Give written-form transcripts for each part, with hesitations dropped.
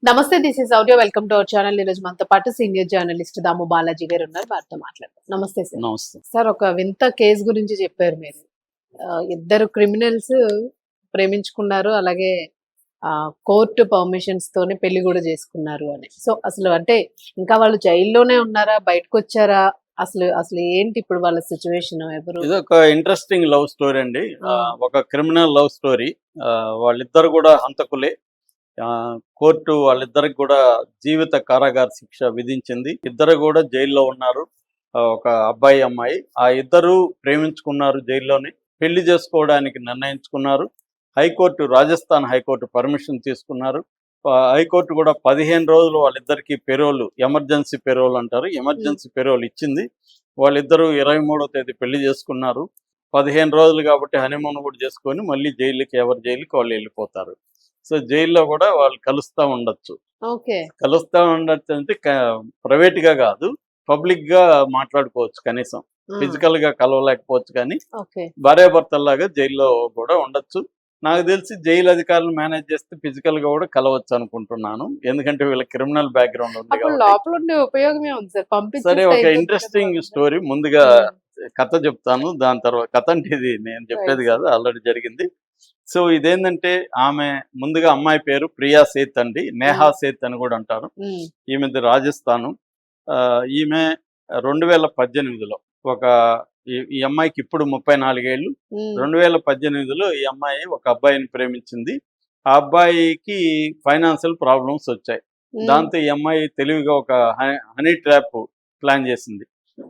నమస్తే, this is audio. Welcome to our channel. ఈరోజు మనతో పాటు సీనియర్ జర్నలిస్ట్ దాము బాలాజీ గారు ఉన్నారు. వారితో మాట్లాడదాం. నమస్తే సార్. నమస్తే. సార్, ఒక వింత కేసు గురించి చెప్పారు మీరు. ఇద్దరు క్రిమినల్స్ ప్రేమించుకున్నారు, అలాగే కోర్టు పర్మిషన్స్ తోనే పెళ్లి కూడా చేసుకున్నారు అని. సో అసలు అంటే ఇంకా వాళ్ళు జైల్లోనే ఉన్నారా, బయటకు వచ్చారా, అసలు అసలు ఏంటి ఇప్పుడు వాళ్ళ సిచ్యువేషన్? ఎవరు? ఇది ఒక ఇంట్రెస్టింగ్ లవ్ స్టోరీ అండి. ఒక క్రిమినల్ లవ్ స్టోరీ. వాళ్ళిద్దరు కూడా హంతకులే. కోర్టు వాళ్ళిద్దరికి కూడా జీవిత కారాగార శిక్ష విధించింది. ఇద్దరు కూడా జైల్లో ఉన్నారు. ఒక అబ్బాయి అమ్మాయి. ఆ ఇద్దరు ప్రేమించుకున్నారు జైల్లోనే. పెళ్లి చేసుకోవడానికి నిర్ణయించుకున్నారు. హైకోర్టు, రాజస్థాన్ హైకోర్టు పర్మిషన్ తీసుకున్నారు. హైకోర్టు కూడా 15 రోజులు వాళ్ళిద్దరికి పెరోల్, ఎమర్జెన్సీ పెరోల్ అంటారు, ఎమర్జెన్సీ పెరోల్ ఇచ్చింది. వాళ్ళిద్దరూ 23వ తేదీ పెళ్లి చేసుకున్నారు. 15 రోజులు కాబట్టి హనీమూన్ కూడా చేసుకొని మళ్ళీ జైలుకి, ఎవరి జైలుకి వాళ్ళు వెళ్ళిపోతారు. సో జైల్లో కూడా వాళ్ళు కలుస్తూ ఉండొచ్చు. కలుస్తూ ఉండొచ్చు అంటే ప్రైవేట్ గా కాదు, పబ్లిక్ గా మాట్లాడుకోవచ్చు. కనీసం ఫిజికల్ గా కలవలేకపోవచ్చు, కానీ భార్యాభర్తల్లాగా జైల్లో కూడా ఉండొచ్చు. నాకు తెలిసి జైలు అధికారులు మేనేజ్ చేస్తే ఫిజికల్ గా కూడా కలవచ్చు అనుకుంటున్నాను. ఎందుకంటే వీళ్ళ క్రిమినల్ బ్యాక్గ్రౌండ్ ఉంది కాబట్టి. సరే, ఒక ఇంట్రెస్టింగ్ స్టోరీ. ముందుగా కథ చెప్తాను, దాని తర్వాత కథ అంటే ఇది నేను చెప్పేది కాదు, ఆల్రెడీ జరిగింది. సో ఇదేంటంటే, ఆమె ముందుగా అమ్మాయి పేరు ప్రియా సేత్ అండి, నేహా సేత్ అని కూడా అంటారు. ఈమెది రాజస్థాను. ఈమె 2018లో ఒక ఈ అమ్మాయికి ఇప్పుడు 34 ఏళ్ళు. 2018లో ఈ అమ్మాయి ఒక అబ్బాయిని ప్రేమించింది. ఆ అబ్బాయికి ఫైనాన్షియల్ ప్రాబ్లమ్స్ వచ్చాయి. దాంతో ఈ అమ్మాయి తెలివిగా ఒక హనీ ట్రాప్ ప్లాన్ చేసింది.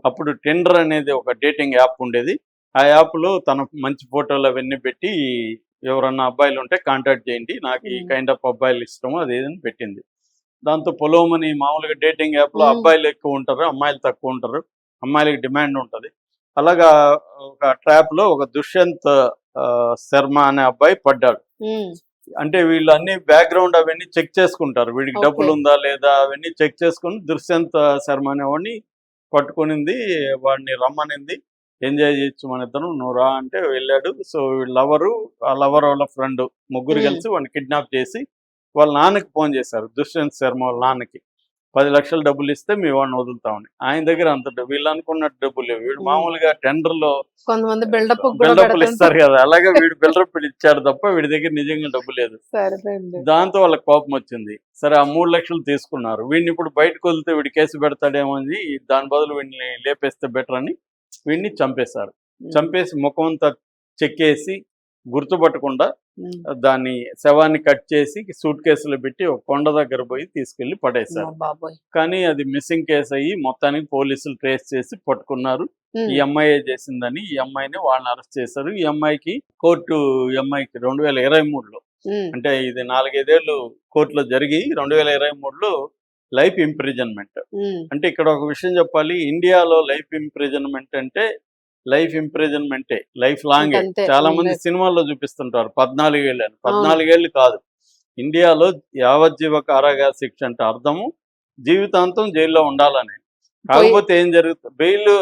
అప్పుడు టెండర్ అనేది ఒక డేటింగ్ యాప్ ఉండేది. ఆ యాప్లో తన మంచి ఫోటోలు అవన్నీ పెట్టి, ఎవరన్నా అబ్బాయిలు ఉంటే కాంటాక్ట్ చేయండి, నాకు ఈ కైండ్ ఆఫ్ అబ్బాయిలు ఇష్టము అది ఏదని పెట్టింది. దాంతో పొలోమని, మామూలుగా డేటింగ్ యాప్లో అబ్బాయిలు ఎక్కువ ఉంటారు, అమ్మాయిలు తక్కువ ఉంటారు, అమ్మాయిలకి డిమాండ్ ఉంటుంది. అలాగా ఒక ట్రాప్లో ఒక దుష్యంత్ శర్మ అనే అబ్బాయి పడ్డాడు. అంటే వీళ్ళు అన్ని బ్యాక్గ్రౌండ్ అవన్నీ చెక్ చేసుకుంటారు, వీడికి డబ్బులు ఉందా లేదా అవన్నీ చెక్ చేసుకుని దుష్యంత్ శర్మ అనేవాడిని పట్టుకునింది. వాడిని రమ్మనింది, ఎంజాయ్ చేయొచ్చు మన ఇద్దరం, నువ్వు రా అంటే వెళ్ళాడు. సో లవరు, ఆ లవర్ వాళ్ళ ఫ్రెండ్ ముగ్గురు కలిసి వాడిని కిడ్నాప్ చేసి వాళ్ళ నాన్నకి ఫోన్ చేశారు. దుష్యంత్ శర్మ వాళ్ళ నాన్నకి 10 లక్షలు డబ్బులు ఇస్తే మీ వాడిని వదులుతామని. ఆయన దగ్గర అంత వీళ్ళు అనుకున్నట్టు డబ్బులు లేవు. వీడు మామూలుగా టెండర్లో కొంతమంది బిల్డప్లు ఇస్తారు కదా, అలాగే వీడు బిల్డప్ ఇచ్చాడు తప్ప వీడి దగ్గర నిజంగా డబ్బు లేదు. దాంతో వాళ్ళకి కోపం వచ్చింది. సరే, ఆ 3 లక్షలు తీసుకున్నారు. వీడిని ఇప్పుడు బయటకు వదిలితే వీడి కేసు పెడతాడేమో అని, దాని బదులు వీడిని లేపేస్తే బెటర్ అని వీడిని చంపేశారు. చంపేసి ముఖం అంతా చెక్కేసి గుర్తుపట్టకుండా దాన్ని శవాన్ని కట్ చేసి సూట్ కేసులో పెట్టి ఒక కొండ దగ్గర పోయి తీసుకెళ్లి పడేశారు. కానీ అది మిస్సింగ్ కేసు అయ్యి మొత్తానికి పోలీసులు ట్రేస్ చేసి పట్టుకున్నారు. ఈ అమ్మాయి చేసిందని ఈ అమ్మాయిని వాళ్ళని అరెస్ట్ చేశారు. ఈ అమ్మాయికి కోర్టు, ఈ అమ్మాయికి 2023లో, అంటే ఇది 4-5 ఏళ్ళు కోర్టులో జరిగి 2023లో లైఫ్ ఇంప్రిజన్మెంట్. అంటే ఇక్కడ ఒక విషయం చెప్పాలి, ఇండియాలో లైఫ్ ఇంప్రిజన్మెంట్ అంటే లైఫ్ ఇంప్రిజన్మెంటే, లైఫ్ లాంగ్. చాలా మంది సినిమాల్లో చూపిస్తుంటారు 14 ఏళ్ళు అని. 14 ఏళ్ళు కాదు, ఇండియాలో యావజ్జీవ కారాగార శిక్ష అంటే అర్థము జీవితాంతం జైల్లో ఉండాలని. కాకపోతే ఏం జరుగుతుంది, బెయిల్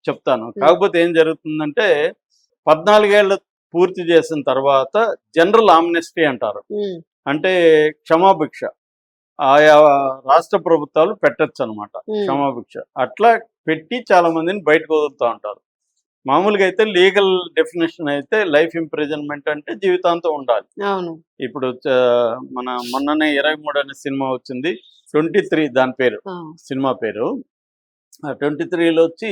చెప్తాను, కాకపోతే ఏం జరుగుతుందంటే 14 ఏళ్ళు పూర్తి చేసిన తర్వాత జనరల్ ఆమ్నెస్టీ అంటారు, అంటే క్షమాభిక్ష. ఆయా రాష్ట్ర ప్రభుత్వాలు పెట్టచ్చు అనమాట క్షమాభిక్ష. అట్లా పెట్టి చాలా మందిని బయటకు వదులుతూ ఉంటారు. మామూలుగా అయితే లీగల్ డెఫినేషన్ అయితే లైఫ్ ఇంప్రిజన్మెంట్ అంటే జీవితాంతం ఉండాలి. ఇప్పుడు మన మొన్ననే 23 అనే సినిమా వచ్చింది, 23 దాని పేరు, సినిమా పేరు. 23లో వచ్చి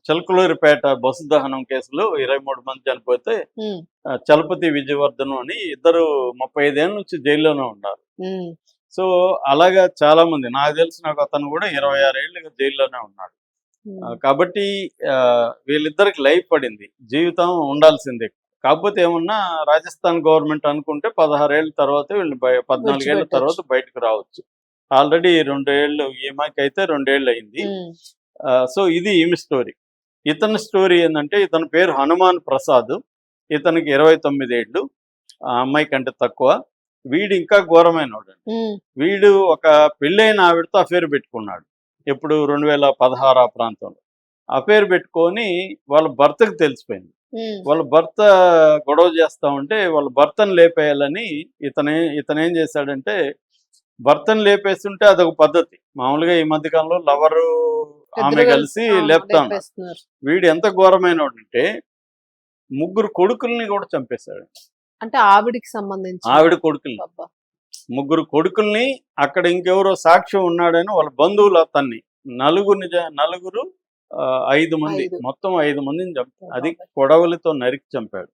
చలకలూరిపేట బస్సు దహనం కేసులో 23 మంది చనిపోతే చలపతి విజయవర్ధన్ అని ఇద్దరు 35 ఏళ్ళ నుంచి జైల్లోనే ఉన్నారు. సో అలాగా చాలా మంది, నాకు తెలిసిన అతను కూడా 26 ఏళ్ళుగా జైల్లోనే ఉన్నాడు. కాబట్టి వీళ్ళిద్దరికి లైఫ్ పడింది, జీవితం ఉండాల్సిందే. కాకపోతే ఏమన్నా రాజస్థాన్ గవర్నమెంట్ అనుకుంటే 16 ఏళ్ళ తర్వాత వీళ్ళు 14 ఏళ్ళ తర్వాత బయటకు రావచ్చు. ఆల్రెడీ 2 ఏళ్ళు, ఈమెకి అయితే 2 ఏళ్ళు అయింది. సో ఇది ఈమె స్టోరీ. ఇతని స్టోరీ ఏంటంటే, ఇతని పేరు హనుమాన్ ప్రసాద్. ఇతనికి 29 ఏళ్ళు, ఆ అమ్మాయి కంటే తక్కువ. వీడు ఇంకా ఘోరమైన వాడు. వీడు ఒక పెళ్ళైన ఆవిడతో అఫేర్ పెట్టుకున్నాడు. ఎప్పుడు 2016 ఆ ప్రాంతంలో అఫేర్ పెట్టుకొని వాళ్ళ భర్తకు తెలిసిపోయింది. వాళ్ళ భర్త గొడవ చేస్తూ ఉంటే వాళ్ళ భర్తను లేపేయాలని ఇతనేం చేశాడంటే, భర్తను లేపేస్తుంటే అదొక పద్ధతి. మామూలుగా ఈ మధ్య కాలంలో లవరు ఆమె ఇద్దరు కలిసి ఆ, లేపుతా ఉన్నారు. లేపేస్తున్నారు. వీడు ఎంత ఘోరమైన వాడంటే 3 కొడుకుల్ని కూడా చంపేశాడు. అంటే ఆవిడికి సంబంధించి ఆవిడ కొడుకుల్ని, అబ్బా. 3 కొడుకుల్ని, అక్కడ ఇంకెవరో సాక్ష్యం ఉన్నాడని వాళ్ళ బంధువులు అతన్ని నలుగురు 5 మంది, 5. మొత్తం 5 మందిని చంపాడు. అది కొడవలితో నరికి చంపాడు.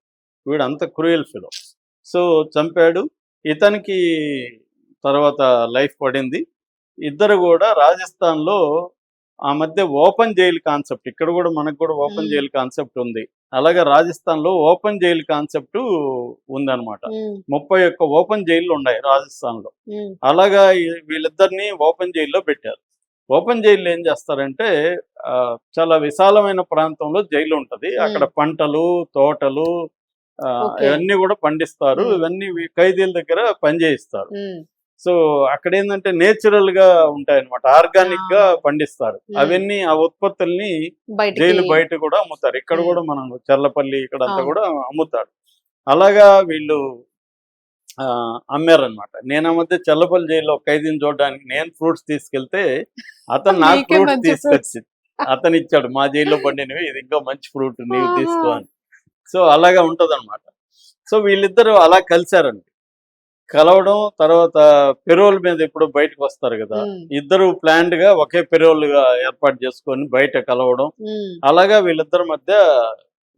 వీడు అంత క్రూయల్ ఫెలో. సో చంపాడు. ఇతనికి తర్వాత లైఫ్ పడింది. ఇద్దరు కూడా రాజస్థాన్లో ఆ మధ్య ఓపెన్ జైలు కాన్సెప్ట్, ఇక్కడ కూడా మనకు కూడా ఓపెన్ జైలు కాన్సెప్ట్ ఉంది. అలాగే రాజస్థాన్లో ఓపెన్ జైలు కాన్సెప్ట్ ఉందన్నమాట. 31 ఓపెన్ జైళ్ళు ఉన్నాయి రాజస్థాన్లో. అలాగా వీళ్ళిద్దరిని ఓపెన్ జైల్లో పెట్టారు. ఓపెన్ జైల్లో ఏం చేస్తారంటే చాలా విశాలమైన ప్రాంతంలో జైలు ఉంటుంది. అక్కడ పంటలు, తోటలు ఇవన్నీ కూడా పండిస్తారు. ఇవన్నీ ఖైదీల దగ్గర పనిచేయిస్తారు. సో అక్కడ ఏంటంటే నేచురల్ గా ఉంటాయన్నమాట, ఆర్గానిక్ గా పండిస్తారు. అవన్నీ ఆ ఉత్పత్తుల్ని జైలు బయట కూడా అమ్ముతారు. ఇక్కడ కూడా మనం చర్లపల్లి ఇక్కడంతా కూడా అమ్ముతారు. అలాగా వీళ్ళు అమ్మారనమాట. నేను ఆ మధ్య చల్లపల్లి జైల్లో ఖైదీని చూడడానికి నేను ఫ్రూట్స్ తీసుకెళ్తే అతను నాకు ఫ్రూట్స్ తీసుకొచ్చి అతను ఇచ్చాడు. మా జైల్లో పండినవి, ఇది ఇంకా మంచి ఫ్రూట్, నీవు తీసుకో అని. సో అలాగా ఉంటదన్నమాట. సో వీళ్ళిద్దరూ అలా కలిశారండి. కలవడం, తర్వాత పెరోల్ మీద ఎప్పుడు బయటకు వస్తారు కదా, ఇద్దరు ప్లాన్డ్ గా ఒకే పెరోల్ గా ఏర్పాటు చేసుకొని బయట కలవడం, అలాగా వీళ్ళిద్దరి మధ్య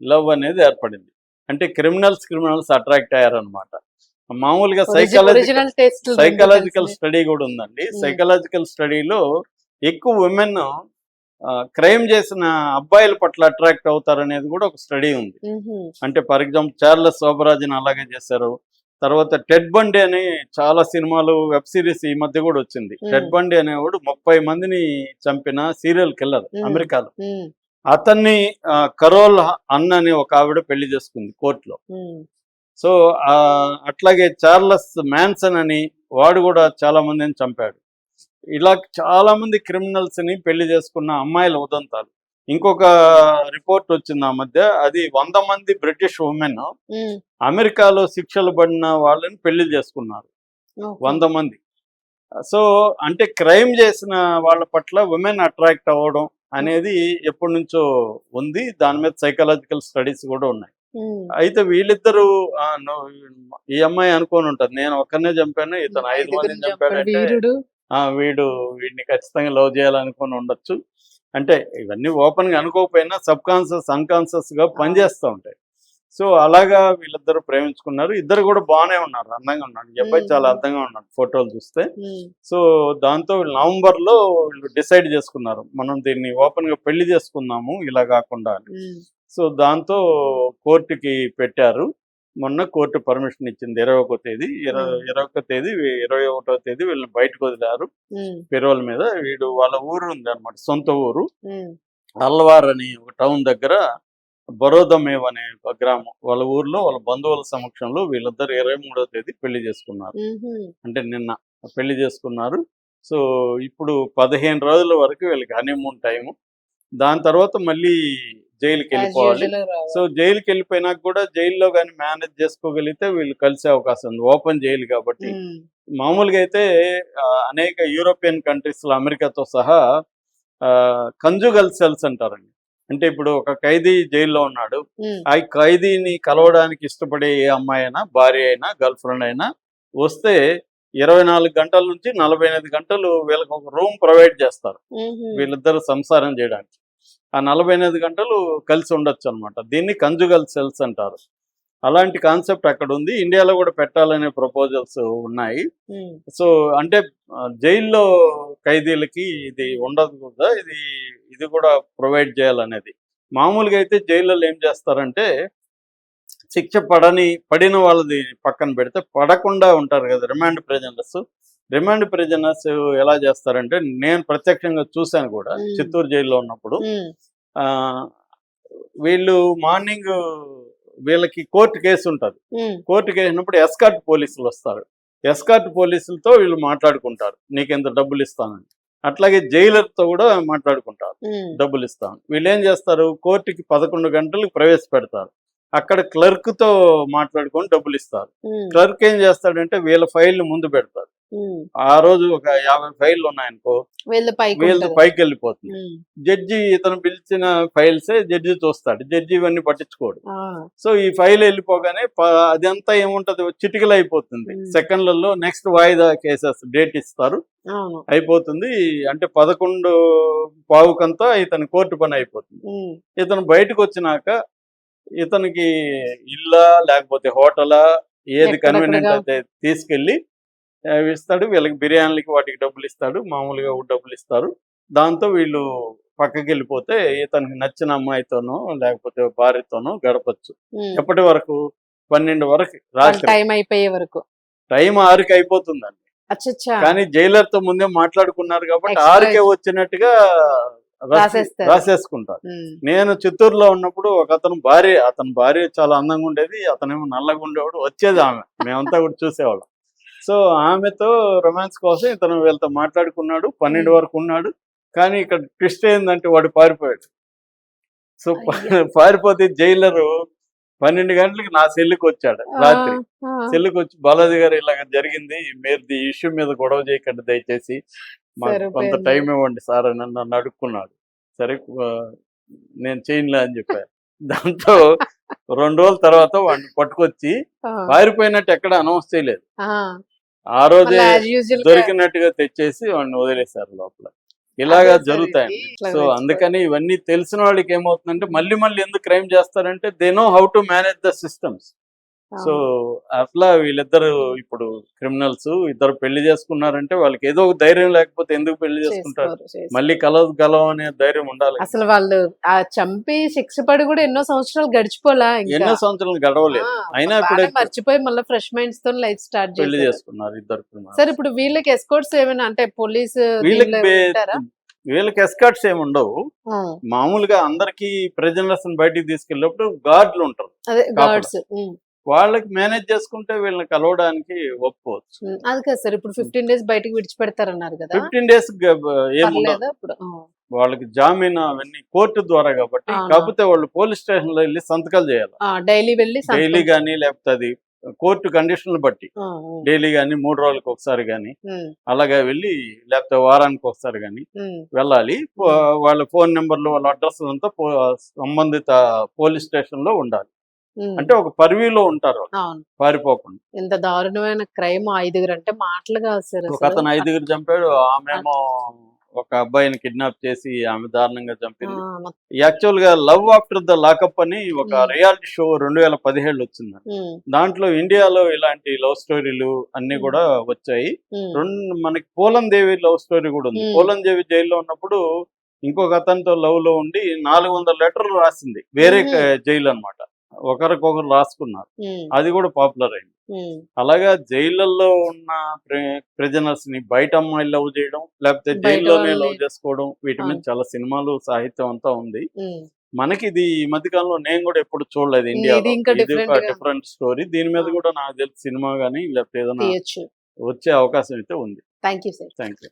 లవ్ అనేది ఏర్పడింది. అంటే క్రిమినల్స్ అట్రాక్ట్ అయ్యారనమాట. మామూలుగా సైకలాజికల్ స్టడీ కూడా ఉందండి. సైకలాజికల్ స్టడీలో ఎక్కువ ఉమెన్ క్రైమ్ చేసిన అబ్బాయిల పట్ల అట్రాక్ట్ అవుతారనేది కూడా ఒక స్టడీ ఉంది. అంటే ఫర్ ఎగ్జాంపుల్ చార్లెస్ శోభరాజన్ అలాగే చేశారు. తర్వాత టెడ్ బండి అని చాలా సినిమాలు, వెబ్ సిరీస్ ఈ మధ్య కూడా వచ్చింది. టెడ్ బండి అనేవాడు 30 మందిని చంపిన సీరియల్ కిల్లర్ అమెరికాలో. అతన్ని కరోల్ అన్న అని ఒక ఆవిడ పెళ్లి చేసుకుంది కోర్టులో. సో అట్లాగే చార్లెస్ మ్యాన్సన్ అని వాడు కూడా చాలా మందిని చంపాడు. ఇలా చాలా మంది క్రిమినల్స్ ని పెళ్లి చేసుకున్న అమ్మాయిల ఉదంతాలు. ఇంకొక రిపోర్ట్ వచ్చింది ఆ మధ్య, అది 100 మంది బ్రిటిష్ ఉమెన్ అమెరికాలో శిక్షలు పడిన వాళ్ళని పెళ్లి చేసుకున్నారు, 100 మంది. సో అంటే క్రైమ్ చేసిన వాళ్ళ పట్ల ఉమెన్ అట్రాక్ట్ అవ్వడం అనేది ఎప్పటి నుంచో ఉంది. దాని మీద సైకలాజికల్ స్టడీస్ కూడా ఉన్నాయి. అయితే వీళ్ళిద్దరూ ఈ అమ్మాయి అనుకోని ఉంటది, నేను ఒక్కనే చంపాను, ఇతను 5 మందిని చంపాడంటే వీడిని ఖచ్చితంగా లవ్ చేయాలనుకుని ఉండొచ్చు. అంటే ఇవన్నీ ఓపెన్ గా అనుకోకపోయినా సబ్ కాన్షియస్, అన్కాన్షియస్ గా పనిచేస్తూ ఉంటాయి. సో అలాగా వీళ్ళిద్దరు ప్రేమించుకున్నారు. ఇద్దరు కూడా బాగానే ఉన్నారు, అందంగా ఉన్నాడు. ఈ అబ్బాయి చాలా అందంగా ఉన్నాడు ఫోటోలు చూస్తే. సో దాంతో నవంబర్ లో వీళ్ళు డిసైడ్ చేసుకున్నారు, మనం దీన్ని ఓపెన్ గా పెళ్లి చేసుకుందాము ఇలా కాకుండా అని. సో దాంతో కోర్టుకి పెట్టారు. మొన్న కోర్టు పర్మిషన్ ఇచ్చింది 21వ తేదీ. 21వ తేదీ వీళ్ళని బయటకు వదిలారు పెరోల్ మీద. వీడు వాళ్ళ ఊరు ఉంది అనమాట, సొంత ఊరు అల్వార్ అని ఒక టౌన్ దగ్గర, బరోదమేవ్ అనే ఒక గ్రామం. వాళ్ళ ఊర్లో వాళ్ళ బంధువుల సమక్షంలో వీళ్ళిద్దరు 23వ తేదీ పెళ్లి చేసుకున్నారు. అంటే నిన్న పెళ్లి చేసుకున్నారు. సో ఇప్పుడు 15 రోజుల వరకు వీళ్ళకి హనీమూన్ టైము. దాని తర్వాత మళ్ళీ జైలుకి వెళ్ళిపోవాలి. సో జైలుకి వెళ్ళిపోయినాక కూడా జైల్లో కానీ మేనేజ్ చేసుకోగలిగితే వీళ్ళు కలిసే అవకాశం ఉంది, ఓపెన్ జైలు కాబట్టి. మామూలుగా అయితే అనేక యూరోపియన్ కంట్రీస్ లో అమెరికాతో సహా కంజుగల్ సెల్స్ అంటారండి. అంటే ఇప్పుడు ఒక ఖైదీ జైల్లో ఉన్నాడు, ఆ ఖైదీని కలవడానికి ఇష్టపడే ఏ అమ్మాయి అయినా, భార్య అయినా, గర్ల్ ఫ్రెండ్ అయినా వస్తే 24 గంటల నుంచి 48 గంటలు వీళ్ళకి ఒక రూమ్ ప్రొవైడ్ చేస్తారు వీళ్ళిద్దరు సంసారం చేయడానికి. ఆ 48 గంటలు కలిసి ఉండొచ్చు అనమాట. దీన్ని కంజుగల్ సెల్స్ అంటారు. అలాంటి కాన్సెప్ట్ అక్కడ ఉంది. ఇండియాలో కూడా పెట్టాలనే ప్రపోజల్స్ ఉన్నాయి. సో అంటే జైల్లో ఖైదీలకి ఇది ఉండదు కూడా, ఇది కూడా ప్రొవైడ్ చేయాలనేది. మామూలుగా అయితే జైల్లో ఏం చేస్తారంటే శిక్ష పడిన వాళ్ళది పక్కన పెడితే, పడకుండా ఉంటారు కదా రిమాండ్ ప్రిజనర్స్ ఎలా చేస్తారంటే, నేను ప్రత్యక్షంగా చూశాను కూడా చిత్తూరు జైల్లో ఉన్నప్పుడు. వీళ్ళు మార్నింగ్ వీళ్ళకి కోర్టు కేసు ఉంటుంది. కోర్టు కేసు ఉన్నప్పుడు ఎస్కార్ట్ పోలీసులు వస్తారు. ఎస్కార్ట్ పోలీసులతో వీళ్ళు మాట్లాడుకుంటారు, నీకెంత డబ్బులు ఇస్తానని. అట్లాగే జైలర్తో కూడా మాట్లాడుకుంటారు, డబ్బులు ఇస్తాను. వీళ్ళు ఏం చేస్తారు, కోర్టుకి 11 గంటలకు ప్రవేశపెడతారు. అక్కడ క్లర్క్ తో మాట్లాడుకొని డబ్బులు ఇస్తారు. క్లర్క్ ఏం చేస్తాడంటే వీళ్ళ ఫైల్ ముందు పెడతారు. ఆ రోజు ఒక 50 ఫైళ్లు ఉన్నాయనుకో, వీళ్ళ పైకి వెళ్ళిపోతుంది. జడ్జి ఇతను పిలిచిన ఫైల్సే జడ్జి చూస్తాడు. జడ్జి ఇవన్నీ పట్టించుకోడు. సో ఈ ఫైల్ వెళ్ళిపోగానే అదంతా ఏముంటది, చిటికలు అయిపోతుంది. సెకండ్లలో నెక్స్ట్ వాయిదా కేసెస్ డేట్ ఇస్తారు, అయిపోతుంది. అంటే 11:15 ఇతని కోర్టు పని అయిపోతుంది. ఇతను బయటకు వచ్చినాక ఇతనికి ఇల్లా లేకపోతే హోటలా ఏది కన్వీనియంట్ అయితే తీసుకెళ్లి ఇస్తాడు. వీళ్ళకి బిర్యానీలకి వాటికి డబ్బులు ఇస్తాడు, మామూలుగా డబ్బులు ఇస్తారు. దాంతో వీళ్ళు పక్కకి వెళ్ళిపోతే ఇతనికి నచ్చిన అమ్మాయితోనో లేకపోతే భార్యతోనో గడపచ్చు. ఎప్పటి వరకు? 12 వరకు, రాత్రి టైం అయిపోయే వరకు. టైం 6కి అయిపోతుందండి. కానీ జైలర్ తో ముందే మాట్లాడుకున్నారు కాబట్టి 6కే వచ్చినట్టుగా రాసేసుకుంటారు. నేను చిత్తూరులో ఉన్నప్పుడు ఒక అతని భార్య చాలా అందంగా ఉండేది, అతనేమో నల్లగా ఉండేవాడు. వచ్చేది ఆమె, మేమంతా కూడా చూసేవాళ్ళం. సో ఆమెతో రొమాన్స్ కోసం ఇతను వీళ్ళతో మాట్లాడుకున్నాడు, 12 వరకు ఉన్నాడు. కానీ ఇక్కడ ట్విస్ట్ ఏంటంటే వాడు పారిపోయాడు. సో పారిపోతే జైలరు 12 గంటలకి నా సెల్లుకి వచ్చాడు రాత్రి. సెల్లుకి వచ్చి, బాలాజీ గారు ఇలాగ జరిగింది, మీరు ఈ ఇష్యూ మీద గొడవ చేయకండి దయచేసి, మాకు కొంత టైం ఇవ్వండి సార్ అని నన్ను అడుక్కున్నాడు. సరే నేను చేయనులే అని చెప్పాను. దాంతో 2 రోజుల తర్వాత వాడిని పట్టుకొచ్చి పారిపోయినట్టు ఎక్కడ అనౌన్స్ చేయలేదు. ఆ రోజే దొరికినట్టుగా తెచ్చేసి వాడిని వదిలేశారు లోపల. ఇలాగా జరుగుతాయండి. సో అందుకని ఇవన్నీ తెలిసిన వాళ్ళకి ఏమవుతుందంటే మళ్ళీ ఎందుకు క్రైమ్ చేస్తారంటే they know how to manage the systems. So అట్లా వీళ్ళిద్దరు ఇప్పుడు క్రిమినల్స్ ఇద్దరు పెళ్లి చేసుకున్నారంటే వాళ్ళకి ఏదో ఒక ధైర్యం లేకపోతే ఎందుకు పెళ్లి చేసుకుంటారు? మళ్ళీ కలవ అనే ధైర్యం ఉండాలి. అసలు వాళ్ళు చంపి శిక్ష పడి కూడా ఎన్నో సంవత్సరాలు గడిచిపోలా, ఎన్నో సంవత్సరాలు గడవలేదు. అయినా ఇప్పుడు మర్చిపోయి మళ్ళీ ఫ్రెష్ మైండ్స్ తో లైఫ్ స్టార్ట్ పెళ్లి చేసుకున్నారు ఇద్దరు. సార్ ఇప్పుడు వీళ్ళకి ఎస్కోర్ట్స్ ఏమైనా అంటే పోలీసు వీళ్ళకి ఎస్కార్ట్స్ ఏమి ఉండవు. మామూలుగా అందరికి ప్రిజనర్స్ బయటికి తీసుకెళ్ళినప్పుడు గార్డులు ఉంటారు, వాళ్ళకి మేనేజ్ చేసుకుంటే వీళ్ళని కలవడానికి ఒప్పుకోవచ్చు. అది కదా సార్, ఇప్పుడు 15 days బయటకు విడిచిపెడతారన్నారు కదా. 15 days ఏముండదు, వాళ్ళకి జామీన్ అవన్నీ కోర్టు ద్వారా కాబట్టి. కాకపోతే వాళ్ళు పోలీస్ స్టేషన్ లో వెళ్ళి సంతకాలు చేయాలి. డైలీ గానీ లేకపోతే అది కోర్టు కండిషన్లు బట్టి డైలీ గానీ 3 రోజులకు ఒకసారి గానీ అలాగా వెళ్ళి, లేకపోతే వారానికి ఒకసారి గానీ వెళ్ళాలి. వాళ్ళ ఫోన్ నెంబర్లు, వాళ్ళ అడ్రస్ అంతా సంబంధిత పోలీస్ స్టేషన్ లో ఉండాలి. అంటే ఒక పరివిలో ఉంటారు పారిపోకుండా. ఎంత దారుణమైన క్రైమ్, 5 అంటే మాటలు కాదు సార్. ఒక అతను 5 చంపాడు, ఆమెమో ఒక అబ్బాయిని కిడ్నాప్ చేసి ఆమె దారుణంగా చంపింది. యాక్చువల్ గా లవ్ ఆఫ్టర్ ద లాకప్ అని ఒక రియాలిటీ షో 2017 వచ్చింది. దాంట్లో ఇండియాలో ఇలాంటి లవ్ స్టోరీలు అన్ని కూడా వచ్చాయి. మనకి పోలం దేవి లవ్ స్టోరీ కూడా ఉంది. పోలం దేవి జైల్లో ఉన్నప్పుడు ఇంకొక అతనితో లవ్ లో ఉండి 400 లెటర్లు రాసింది, వేరే జైలు అన్నమాట. ఒకరికొకరు రాసుకున్నారు, అది కూడా పాపులర్ అయింది. అలాగా జైళ్ళల్లో ఉన్న ప్రిజనర్స్ ని బయట అమ్మాయిలు లవ్ చేయడం, లేకపోతే జైల్లోనే లవ్ చేసుకోవడం, వీటి మీద చాలా సినిమాలు, సాహిత్యం అంతా ఉంది. మనకి ఇది ఈ మధ్యకాలంలో నేను కూడా ఎప్పుడు చూడలేదు ఇండియాలో. ఇది ఒక డిఫరెంట్ స్టోరీ. దీని మీద కూడా నాకు తెలిసి సినిమా గానీ లేకపోతే ఏదైనా వచ్చే అవకాశం అయితే ఉంది. Thank you sir. Thank you.